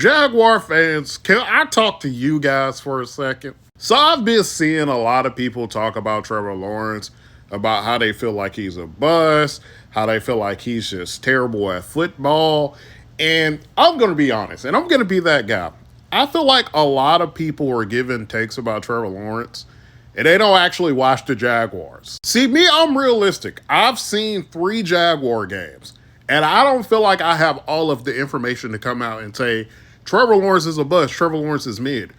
Jaguar fans, can I talk to you guys for a second? So I've been seeing a lot of people talk about Trevor Lawrence, about how they feel like he's a bust, how they feel like he's just terrible at football. And I'm going to be honest, and I'm going to be that guy. I feel like a lot of people are giving takes about Trevor Lawrence and they don't actually watch the Jaguars. See, me, I'm realistic. I've seen 3 Jaguar games, and I don't feel like I have all of the information to come out and say, Trevor Lawrence is a bust, Trevor Lawrence is mid.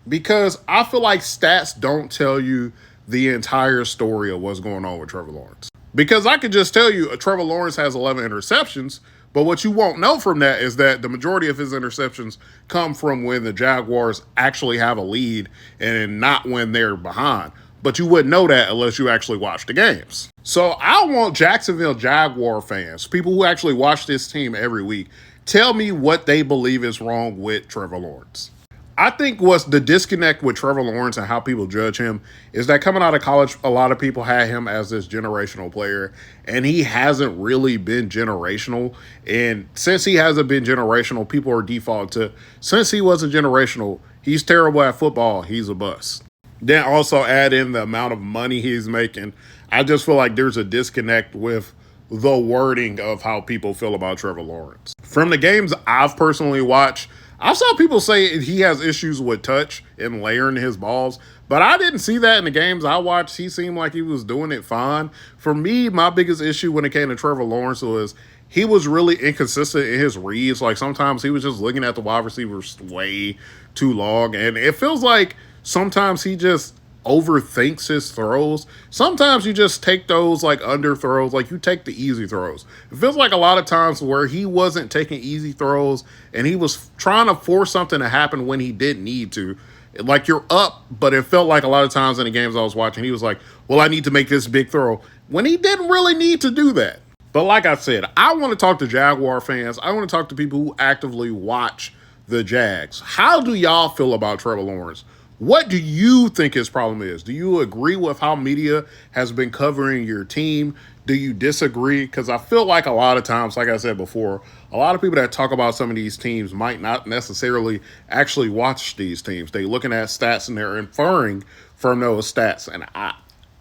Because I feel like stats don't tell you the entire story of what's going on with Trevor Lawrence. Because I could just tell you Trevor Lawrence has 11 interceptions, but what you won't know from that is that the majority of his interceptions come from when the Jaguars actually have a lead and not when they're behind. But you wouldn't know that unless you actually watch the games. So I want Jacksonville Jaguar fans, people who actually watch this team every week, tell me what they believe is wrong with Trevor Lawrence. I think what's the disconnect with Trevor Lawrence and how people judge him is that coming out of college, a lot of people had him as this generational player, and he hasn't really been generational. And since he hasn't been generational, people are default to, since he wasn't generational, he's terrible at football, he's a bust. Then also add in the amount of money he's making. I just feel like there's a disconnect with the wording of how people feel about Trevor Lawrence. From the games I've personally watched, I've saw people say he has issues with touch and layering his balls, but I didn't see that in the games I watched. He seemed like he was doing it fine. For me, my biggest issue when it came to Trevor Lawrence was he was really inconsistent in his reads. Like sometimes he was just looking at the wide receivers way too long, and it feels like sometimes he just overthinks his throws. Sometimes you just take those like under throws, like you take the easy throws. It feels like a lot of times where he wasn't taking easy throws and he was trying to force something to happen when he didn't need to. Like you're up, but it felt like a lot of times in the games I was watching, he was like, well, I need to make this big throw when he didn't really need to do that. But like I said, I want to talk to Jaguar fans. I want to talk to people who actively watch the Jags. How do y'all feel about Trevor Lawrence? What do you think his problem is? Do you agree with how media has been covering your team? Do you disagree? Because I feel like a lot of times, like I said before, a lot of people that talk about some of these teams might not necessarily actually watch these teams. They're looking at stats and they're inferring from those stats. And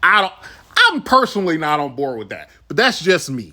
I'm personally not on board with that. But that's just me.